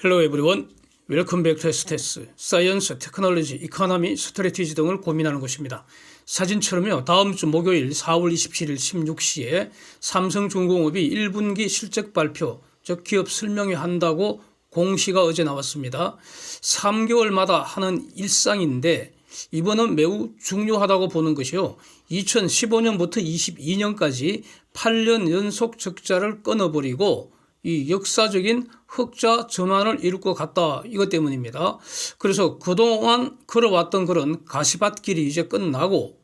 Hello everyone. Welcome back to STS. 사이언스, 테크놀로지, 이코노미, 스트래티지 등을 고민하는 것입니다. 사진처럼요. 다음 주 목요일 4월 27일 16시에 삼성중공업이 1분기 실적 발표, 즉 기업 설명회 한다고 공시가 어제 나왔습니다. 3개월마다 하는 일상인데 이번은 매우 중요하다고 보는 것이요. 2015년부터 22년까지 8년 연속 적자를 끊어버리고 이 역사적인 흑자 전환을 이룰 것 같다. 이것 때문입니다. 그래서 그동안 걸어왔던 그런 가시밭길이 이제 끝나고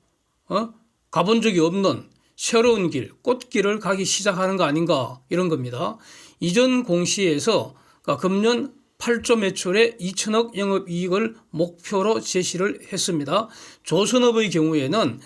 가본 적이 없는 새로운 길, 꽃길을 가기 시작하는 거 아닌가 이런 겁니다. 이전 공시에서 금년 8조 매출에 2천억 영업이익을 목표로 제시를 했습니다. 조선업의 경우에는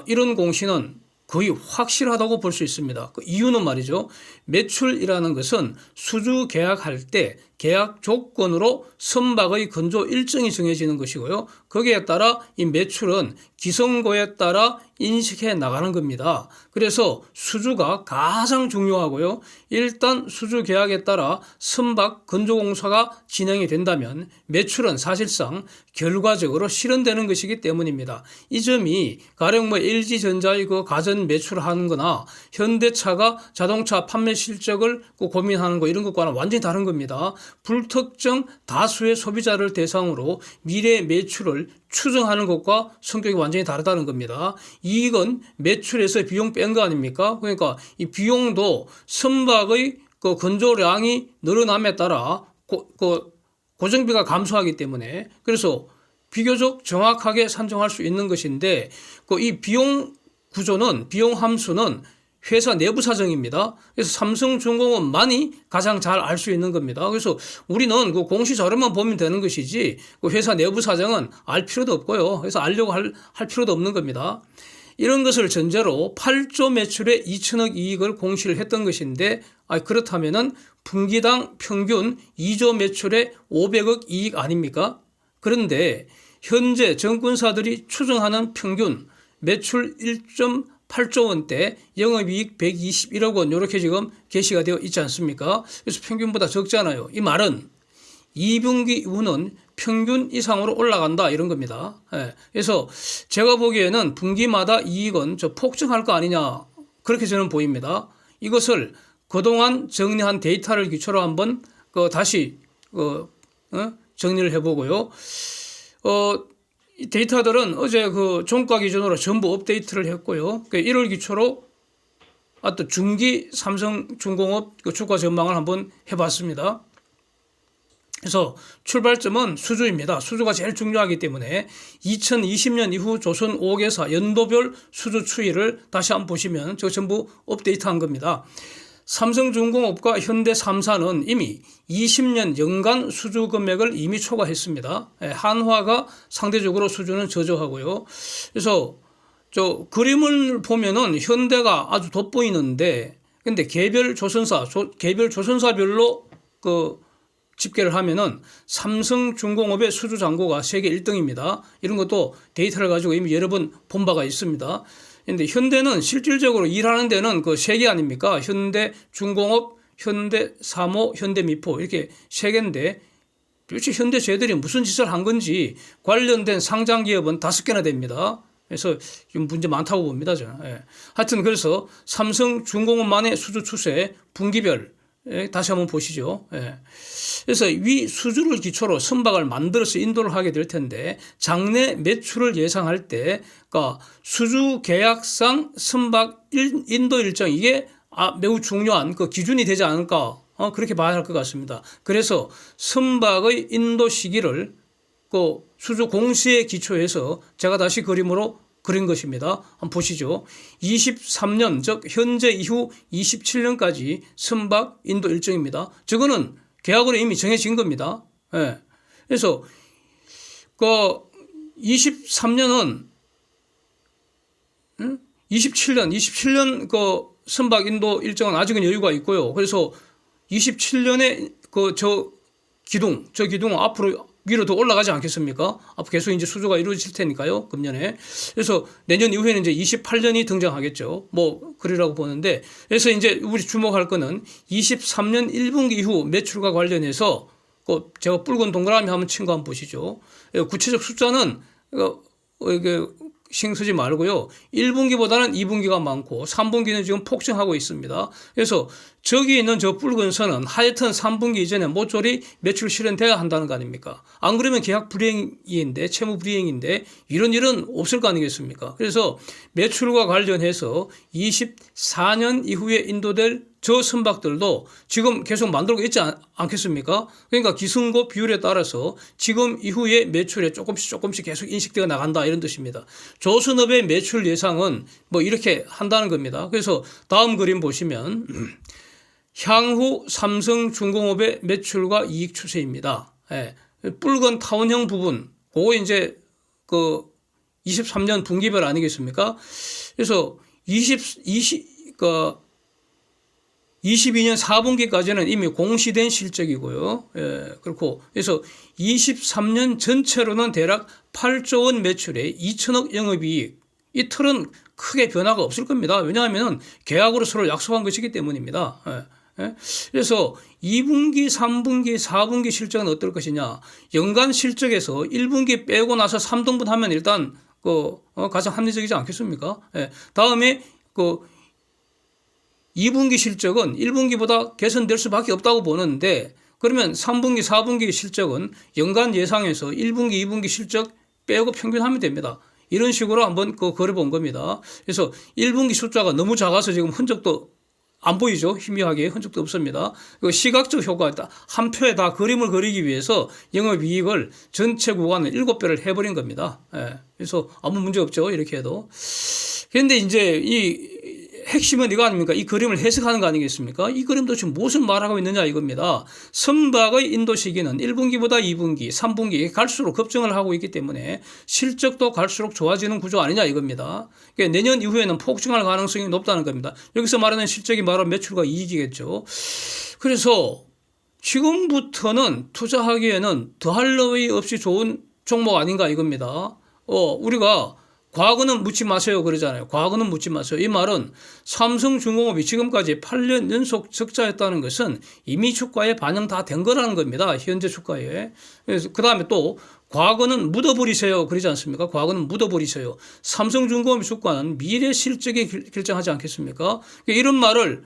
이런 공시는 거의 확실하다고 볼 수 있습니다. 그 이유는 말이죠. 매출이라는 것은 수주 계약할 때 계약 조건으로 선박의 건조 일정이 정해지는 것이고요. 거기에 따라 이 매출은 기성고에 따라 인식해 나가는 겁니다. 그래서 수주가 가장 중요하고요. 일단 수주 계약에 따라 선박 건조 공사가 진행이 된다면 매출은 사실상 결과적으로 실현되는 것이기 때문입니다. 이 점이 가령 LG전자의 그 가전 매출하는 거나 현대차가 자동차 판매 실적을 고민하는 거 이런 것과는 완전히 다른 겁니다. 불특정 다수의 소비자를 대상으로 미래 매출을 추정하는 것과 성격이 완전히 다르다는 겁니다. 이익은 매출에서 비용 뺀 거 아닙니까? 그러니까 이 비용도 선박의 그 건조량이 늘어남에 따라 고정비가 감소하기 때문에 그래서 비교적 정확하게 산정할 수 있는 것인데 이 비용 구조는 비용 함수는 회사 내부 사정입니다. 그래서 삼성중공업만이 가장 잘 알 수 있는 겁니다. 그래서 우리는 그 공시 자료만 보면 되는 것이지 그 회사 내부 사정은 알 필요도 없고요. 그래서 알려고 할 필요도 없는 겁니다. 이런 것을 전제로 8조 매출에 2천억 이익을 공시를 했던 것인데 그렇다면은 분기당 평균 2조 매출에 500억 이익 아닙니까? 그런데 현재 정권사들이 추정하는 평균 매출 1.8조 원대, 영업이익 121억 원 이렇게 지금 게시가 되어 있지 않습니까? 그래서 평균보다 적잖아요. 이 말은 2분기 이후는 평균 이상으로 올라간다 이런 겁니다. 그래서 제가 보기에는 분기마다 이익은 폭증할 거 아니냐 그렇게 저는 보입니다. 이것을 그동안 정리한 데이터를 기초로 한번 다시 정리를 해보고요. 이 데이터들은 어제 종가 기준으로 전부 업데이트를 했고요. 1월 기초로 또 중기 삼성중공업 주가 전망을 한번 해봤습니다. 그래서 출발점은 수주입니다. 수주가 제일 중요하기 때문에 2020년 이후 조선 5개사 연도별 수주 추이를 다시 한번 보시면 저 전부 업데이트한 겁니다. 삼성중공업과 현대 3사는 이미 20년 연간 수주 금액을 이미 초과했습니다. 한화가 상대적으로 수주는 저조하고요. 그래서 그림을 보면은 현대가 아주 돋보이는데 근데 개별 조선사별로 집계를 하면은 삼성중공업의 수주 잔고가 세계 1등입니다. 이런 것도 데이터를 가지고 이미 여러 번 본 바가 있습니다. 그런데 현대는 실질적으로 일하는 데는 세 개 아닙니까? 현대중공업, 현대사모, 현대미포 이렇게 세 개인데 도대체 현대제들이 무슨 짓을 한 건지 관련된 상장기업은 5개나 됩니다. 그래서 좀 문제 많다고 봅니다. 저는. 하여튼 그래서 삼성중공업만의 수주 추세 분기별 다시 한번 보시죠. 그래서 위 수주를 기초로 선박을 만들어서 인도를 하게 될 텐데 장내 매출을 예상할 때 수주 계약상 선박 인도 일정 이게 매우 중요한 기준이 되지 않을까 그렇게 봐야 할 것 같습니다. 그래서 선박의 인도 시기를 수주 공시에 기초해서 제가 다시 그림으로 그린 것입니다. 한번 보시죠. 23년 즉 현재 이후 27년까지 선박 인도 일정입니다. 저거는 계약으로 이미 정해진 겁니다. 그래서 23년은 27년 선박 인도 일정은 아직은 여유가 있고요. 그래서 27년에 저 기둥은 앞으로 위로 더 올라가지 않겠습니까? 앞으로 계속 이제 수주가 이루어질 테니까요. 금년에. 그래서 내년 이후에는 이제 28년이 등장하겠죠. 그리라고 보는데. 그래서 이제 우리 주목할 거는 23년 1분기 이후 매출과 관련해서 제가 붉은 동그라미 한번 친 거 한번 보시죠. 구체적 숫자는 이게 신경 쓰지 말고요. 1분기보다는 2분기가 많고 3분기는 지금 폭증하고 있습니다. 그래서 저기 있는 저 붉은 선은 하여튼 3분기 이전에 모조리 매출 실현돼야 한다는 거 아닙니까? 안 그러면 계약 불이행인데 채무 불이행인데 이런 일은 없을 거 아니겠습니까? 그래서 매출과 관련해서 24년 이후에 인도될 저 선박들도 지금 계속 만들고 있지 않겠습니까? 그러니까 기승고 비율에 따라서 지금 이후에 매출에 조금씩 계속 인식되어 나간다 이런 뜻입니다. 조선업의 매출 예상은 뭐 이렇게 한다는 겁니다. 그래서 다음 그림 보시면 향후 삼성중공업의 매출과 이익 추세입니다. 예, 붉은 타원형 부분, 그거 이제 23년 분기별 아니겠습니까? 그래서 22년 4분기까지는 이미 공시된 실적이고요. 예, 그렇고 그래서 23년 전체로는 대략 8조 원 매출에 2천억 영업이익. 이 틀은 크게 변화가 없을 겁니다. 왜냐하면 계약으로 서로 약속한 것이기 때문입니다. 예. 그래서 2분기, 3분기, 4분기 실적은 어떨 것이냐. 연간 실적에서 1분기 빼고 나서 3등분 하면 일단 가장 합리적이지 않겠습니까? 예. 다음에 2분기 실적은 1분기보다 개선될 수밖에 없다고 보는데 그러면 3분기, 4분기 실적은 연간 예상에서 1분기, 2분기 실적 빼고 평균하면 됩니다. 이런 식으로 한번 그려본 겁니다. 그래서 1분기 숫자가 너무 작아서 지금 흔적도 안 보이죠. 희미하게 흔적도 없습니다. 시각적 효과, 한 표에 다 그림을 그리기 위해서 영업이익을 전체 구간을 7배를 해버린 겁니다. 예. 그래서 아무 문제 없죠. 이렇게 해도. 그런데 이제 이 핵심은 이거 아닙니까? 이 그림을 해석하는 거 아니겠습니까? 이 그림도 지금 무엇을 말하고 있느냐 이겁니다. 선박의 인도 시기는 1분기보다 2분기, 3분기 갈수록 급증을 하고 있기 때문에 실적도 갈수록 좋아지는 구조 아니냐 이겁니다. 그러니까 내년 이후에는 폭증할 가능성이 높다는 겁니다. 여기서 말하는 실적이 바로 매출과 이익이겠죠. 그래서 지금부터는 투자하기에는 더할 나위 없이 좋은 종목 아닌가 이겁니다. 우리가 과거는 묻지 마세요 그러잖아요. 과거는 묻지 마세요. 이 말은 삼성중공업이 지금까지 8년 연속 적자였다는 것은 이미 주가에 반영 다 된 거라는 겁니다. 현재 주가에. 그래서 그다음에 또 과거는 묻어버리세요 그러지 않습니까? 과거는 묻어버리세요. 삼성중공업 주가는 미래 실적에 결정하지 않겠습니까? 이런 말을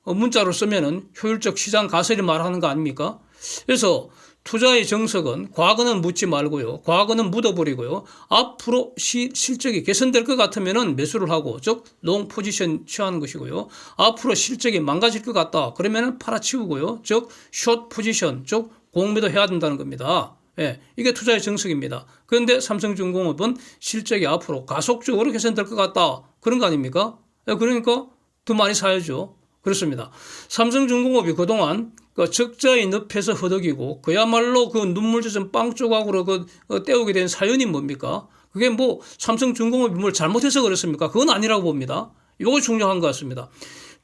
문자로 쓰면은 효율적 시장 가설이 말하는 거 아닙니까? 그래서 투자의 정석은 과거는 묻지 말고요. 과거는 묻어버리고요. 앞으로 실적이 개선될 것 같으면은 매수를 하고, 즉, 롱 포지션 취하는 것이고요. 앞으로 실적이 망가질 것 같다. 그러면은 팔아치우고요. 즉, 숏 포지션, 즉, 공매도 해야 된다는 겁니다. 예, 이게 투자의 정석입니다. 그런데 삼성중공업은 실적이 앞으로 가속적으로 개선될 것 같다. 그런 거 아닙니까? 예, 그러니까 더 많이 사야죠. 그렇습니다. 삼성중공업이 그동안 적자의 늪에서 허덕이고 그야말로 눈물 젖은 빵 조각으로 때우게 된 사연이 뭡니까? 그게 뭐 삼성중공업이 뭘 잘못해서 그렇습니까? 그건 아니라고 봅니다. 이거 중요한 것 같습니다.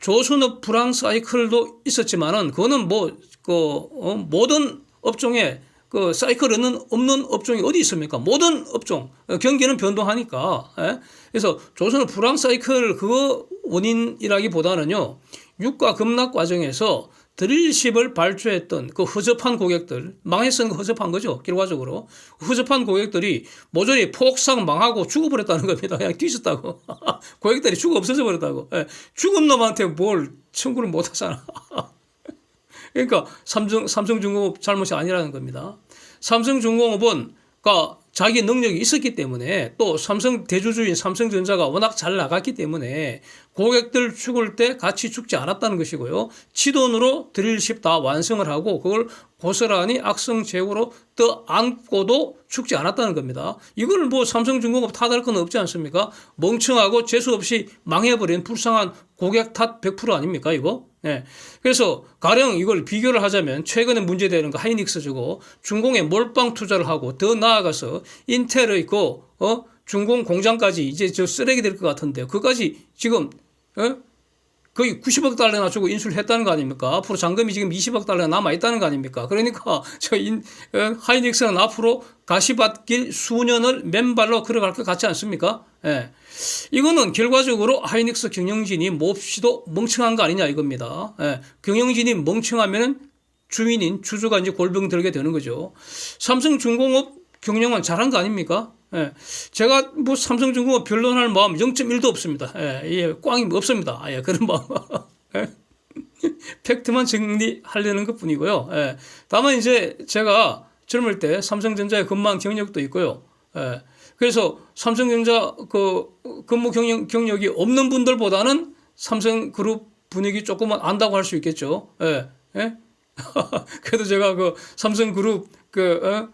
조선업 불황 사이클도 있었지만은 그거는 모든 업종에 사이클은 없는 업종이 어디 있습니까? 모든 업종 경기는 변동하니까. 예? 그래서 조선업 불황 사이클 그거 원인이라기보다는요. 유가 급락 과정에서 드릴십을 발주했던 허접한 고객들, 망했으니 허접한 거죠, 결과적으로. 허접한 고객들이 모조리 폭삭 망하고 죽어버렸다는 겁니다. 그냥 뒤졌다고. 고객들이 죽어 없어져 버렸다고. 예. 죽은 놈한테 뭘 청구를 못 하잖아. 그러니까 삼성중공업 잘못이 아니라는 겁니다. 삼성중공업은 자기 능력이 있었기 때문에 또 삼성 대주주인 삼성전자가 워낙 잘 나갔기 때문에 고객들 죽을 때 같이 죽지 않았다는 것이고요. 치돈으로 드릴십 다 완성을 하고 그걸 고스란히 악성재고로 떠안고도 죽지 않았다는 겁니다. 이걸 뭐 삼성중공업 탓할 건 없지 않습니까? 멍청하고 재수 없이 망해버린 불쌍한 고객 탓 100% 아닙니까 이거? 네. 그래서 가령 이걸 비교를 하자면 최근에 문제되는 거 하이닉스주고 중공에 몰빵 투자를 하고 더 나아가서 인텔의 중공 공장까지 이제 저 쓰레기 될 것 같은데 그까지 지금 거의 90억 달러나 주고 인수를 했다는 거 아닙니까? 앞으로 잔금이 지금 20억 달러나 남아있다는 거 아닙니까? 그러니까 하이닉스는 앞으로 가시밭길 수년을 맨발로 걸어갈 것 같지 않습니까? 예. 이거는 결과적으로 하이닉스 경영진이 몹시도 멍청한 거 아니냐 이겁니다. 예. 경영진이 멍청하면은 주인인 주주가 이제 골병 들게 되는 거죠. 삼성중공업 경영은 잘한 거 아닙니까? 예. 제가 뭐 삼성중공업 변론할 마음 0.1도 없습니다. 예. 예. 꽝이 없습니다. 예. 그런 마음. 예. 팩트만 정리하려는 것 뿐이고요. 예. 다만 이제 제가 젊을 때 삼성전자에 근무한 경력도 있고요. 예. 그래서 삼성전자 그 근무 경력이 없는 분들보다는 삼성그룹 분위기 조금만 안다고 할 수 있겠죠. 예. 예? 그래도 제가 그 삼성그룹 그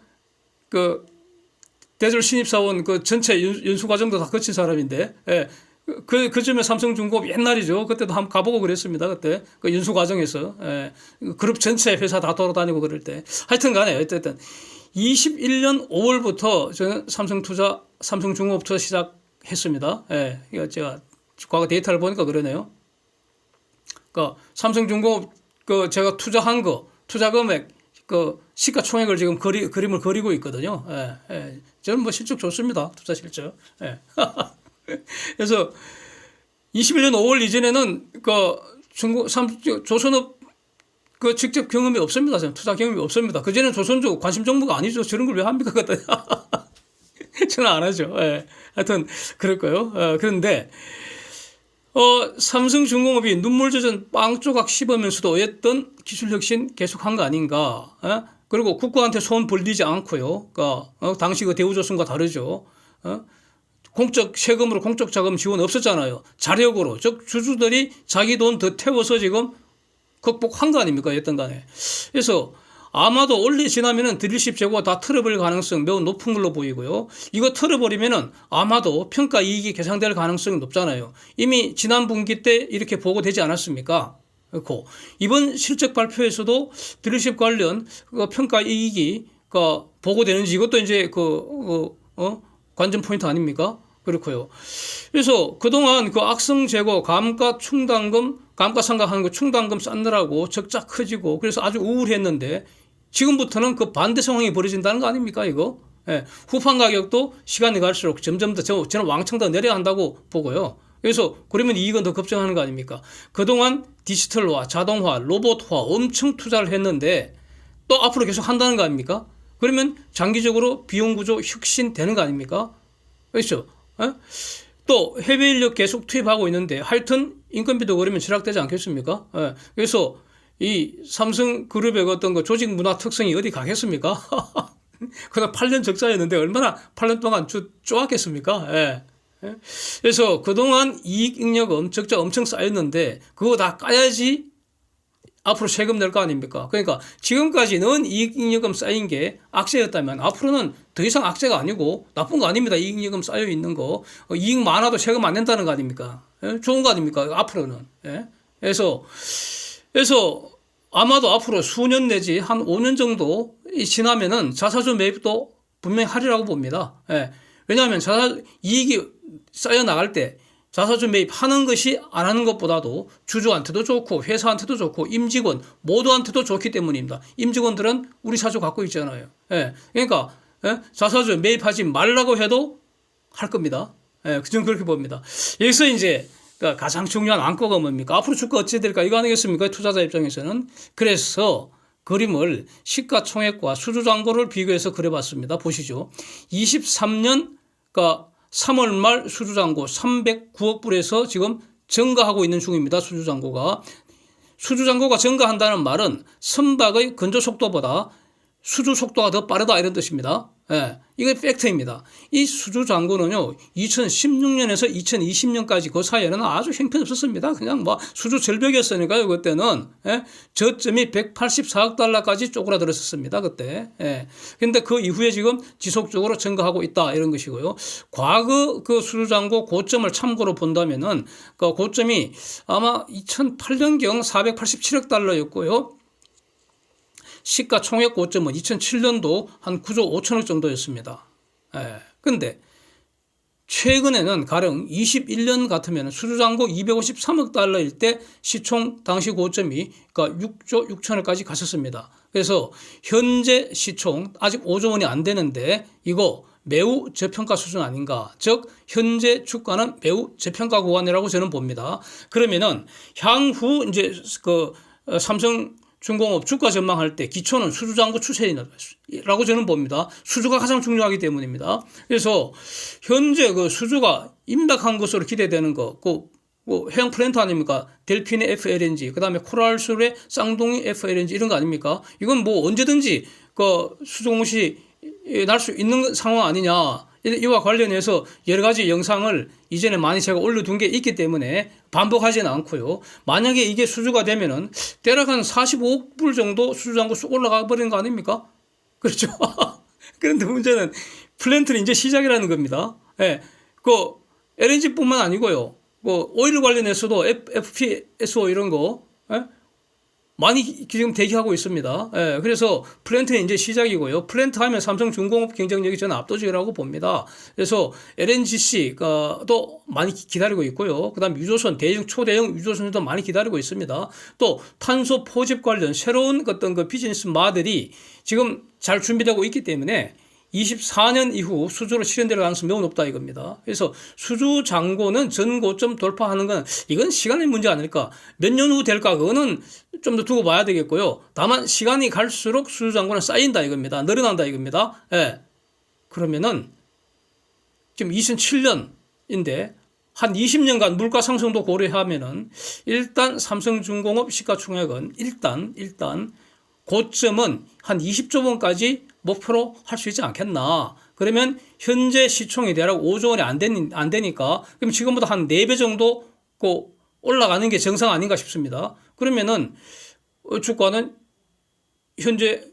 대졸 신입사원 그 전체 연수 과정도 다 거친 사람인데, 예. 그쯤에 삼성중공업 옛날이죠. 그때도 한번 가보고 그랬습니다. 그때 그 연수 과정에서, 예. 그룹 전체 회사 다 돌아다니고 그럴 때. 하여튼 간에 어쨌든 21년 5월부터 저는 삼성중공업 투자 시작했습니다. 예. 이거 제가 과거 데이터를 보니까 그러네요. 그러니까 삼성중공업 그 제가 투자한 거, 투자 금액, 그 시가총액을 지금 그림을 그리고 있거든요. 예, 예. 저는 뭐 실적 좋습니다. 투자 실적. 예. 그래서 21년 5월 이전에는 조선업 그 직접 경험이 없습니다. 저는 투자 경험이 없습니다. 그전에는 조선주 관심 종목가 아니죠. 저런 걸 왜 합니까? 저는 안 하죠. 예. 하여튼 그럴 거예요. 그런데 삼성중공업이 눈물 젖은 빵 조각 씹으면서도 어쨌든 기술 혁신 계속한 거 아닌가. 그리고 국가한테 손 벌리지 않고요. 그러니까 당시 그 대우조선과 다르죠. 공적 세금으로 공적 자금 지원 없었잖아요. 자력으로 즉 주주들이 자기 돈 더 태워서 지금 극복한 거 아닙니까? 어떤 간에. 그래서 아마도 올해 지나면은 드릴십 재고가 다 털어버릴 가능성 매우 높은 걸로 보이고요. 이거 털어버리면은 아마도 평가 이익이 개선될 가능성이 높잖아요. 이미 지난 분기 때 이렇게 보고되지 않았습니까? 그렇고 이번 실적 발표에서도 드릴십 관련 평가 이익이 보고되는지 이것도 이제 관전 포인트 아닙니까? 그렇고요. 그래서 그동안 그 악성 재고 감가상각하는 거 충당금 쌓느라고 적자 커지고 그래서 아주 우울했는데 지금부터는 그 반대 상황이 벌어진다는 거 아닙니까 이거? 예. 후판 가격도 시간이 갈수록 점점 더 저는 왕창 더 내려간다고 보고요. 그래서 그러면 이익은 더 급증하는 거 아닙니까? 그동안 디지털화, 자동화, 로봇화 엄청 투자를 했는데 또 앞으로 계속 한다는 거 아닙니까? 그러면 장기적으로 비용 구조 혁신되는 거 아닙니까? 그렇죠? 예? 또 해외 인력 계속 투입하고 있는데 하여튼 인건비도 그러면 절약되지 않겠습니까? 예. 그래서 이 삼성그룹의 어떤 그 조직 문화 특성이 어디 가겠습니까? 그냥 8년 적자였는데 얼마나 8년 동안 쪼았겠습니까? 예. 예. 그래서 그동안 이익잉여금 적자 엄청 쌓였는데 그거 다 까야지 앞으로 세금 낼 거 아닙니까? 그러니까 지금까지는 이익잉여금 쌓인 게 악재였다면 앞으로는 더 이상 악재가 아니고 나쁜 거 아닙니다. 이익잉여금 쌓여 있는 거. 이익 많아도 세금 안 낸다는 거 아닙니까? 예? 좋은 거 아닙니까? 앞으로는. 예? 그래서 아마도 앞으로 수년 내지 한 5년 정도 지나면은 자사주 매입도 분명히 하리라고 봅니다. 예. 왜냐하면 이익이 쌓여 나갈 때 자사주 매입하는 것이 안 하는 것보다도 주주한테도 좋고 회사한테도 좋고 임직원 모두한테도 좋기 때문입니다. 임직원들은 우리 사주 갖고 있잖아요. 예. 그러니까 자사주 매입하지 말라고 해도 할 겁니다. 예. 저는 그렇게 봅니다. 여기서 이제 가장 중요한 안건가 뭡니까? 앞으로 주가 어찌 될까? 이거 아니겠습니까? 투자자 입장에서는. 그래서 그림을 시가총액과 수주잔고를 비교해서 그려봤습니다. 보시죠. 23년 3월 말 수주잔고 309억 불에서 지금 증가하고 있는 중입니다. 수주잔고가 증가한다는 말은 선박의 건조 속도보다 수주 속도가 더 빠르다 이런 뜻입니다. 예, 이게 팩트입니다. 이 수주 잔고는요 2016년에서 2020년까지 그 사이에는 아주 형편없었습니다. 그냥 뭐 수주 절벽이었으니까요. 그때는 저점이 184억 달러까지 쪼그라들었었습니다. 그때. 그런데 그 이후에 지금 지속적으로 증가하고 있다 이런 것이고요. 과거 그 수주 잔고 고점을 참고로 본다면은 그 고점이 아마 2008년경 487억 달러였고요. 시가총액 고점은 2007년도 한 9조 5천억 정도였습니다. 그런데 최근에는 가령 21년 같으면 수주잔고 253억 달러일 때 시총 당시 고점이 6조 6천억까지 갔었습니다. 그래서 현재 시총 아직 5조 원이 안 되는데 이거 매우 저평가 수준 아닌가. 즉 현재 주가는 매우 저평가 구간이라고 저는 봅니다. 그러면은 향후 이제 삼성 중공업 주가 전망할 때 기초는 수주잔고 추세라고 저는 봅니다. 수주가 가장 중요하기 때문입니다. 그래서 현재 그 수주가 임박한 것으로 기대되는 거, 그 해양 플랜트 아닙니까? 델핀의 FLNG, 그 다음에 코랄술의 쌍둥이 FLNG 이런 거 아닙니까? 이건 뭐 언제든지 그 수주 공시 날 수 있는 상황 아니냐. 이와 관련해서 여러 가지 영상을 이전에 많이 제가 올려둔 게 있기 때문에 반복하지는 않고요. 만약에 이게 수주가 되면은 대략 한 45억 불 정도 수주잔고 쑥 올라가 버리는 거 아닙니까? 그렇죠. 그런데 문제는 플랜트는 이제 시작이라는 겁니다. 예. 그 LNG뿐만 아니고요. 그 오일 관련해서도 FPSO 이런 거 예? 많이 지금 대기하고 있습니다. 예, 그래서 플랜트는 이제 시작이고요. 플랜트 하면 삼성중공업 경쟁력이 저는 압도적이라고 봅니다. 그래서 LNGC도 많이 기다리고 있고요. 그 다음 유조선, 초대형 유조선도 많이 기다리고 있습니다. 또 탄소 포집 관련 새로운 어떤 그 비즈니스 모델이 지금 잘 준비되고 있기 때문에 24년 이후 수주로 실현될 가능성이 매우 높다 이겁니다. 그래서 수주 잔고는 전 고점 돌파하는 건 이건 시간의 문제 아닐까. 몇 년 후 될까 그거는 좀 더 두고 봐야 되겠고요. 다만 시간이 갈수록 수주 잔고는 쌓인다 이겁니다. 늘어난다 이겁니다. 예. 그러면은 지금 2007년인데 한 20년간 물가 상승도 고려하면은 일단 삼성중공업 시가총액은 일단 고점은 한 20조 원까지 목표로 할 수 있지 않겠나. 그러면 현재 시총이 대략 5조 원이 안 되니까 그럼 지금보다 한 4배 정도 올라가는 게 정상 아닌가 싶습니다. 그러면은 주가는 현재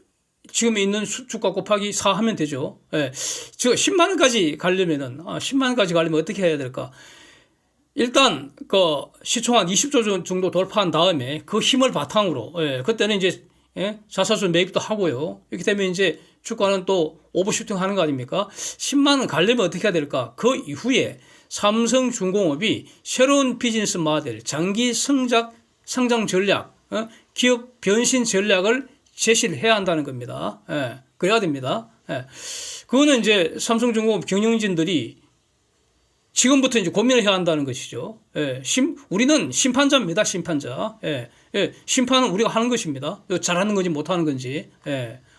지금 있는 주가 곱하기 4 하면 되죠. 예. 지금 10만 원까지 가려면은 10만 원까지 가려면 어떻게 해야 될까? 일단 그 시총 한 20조 정도 돌파한 다음에 그 힘을 바탕으로 그때는 이제 자사주 매입도 하고요. 이렇게 되면 이제 주가는 또 오버슈팅 하는 거 아닙니까? 10만 원 가려면 어떻게 해야 될까? 그 이후에 삼성중공업이 새로운 비즈니스 모델, 장기 성장 전략, 기업 변신 전략을 제시를 해야 한다는 겁니다. 그래야 됩니다. 그거는 이제 삼성중공업 경영진들이 지금부터 이제 고민을 해야 한다는 것이죠. 우리는 심판자입니다. 심판자. 심판은 우리가 하는 것입니다. 잘하는 건지 못하는 건지.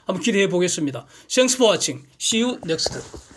한번 기대해 보겠습니다. Thanks for watching. See you next.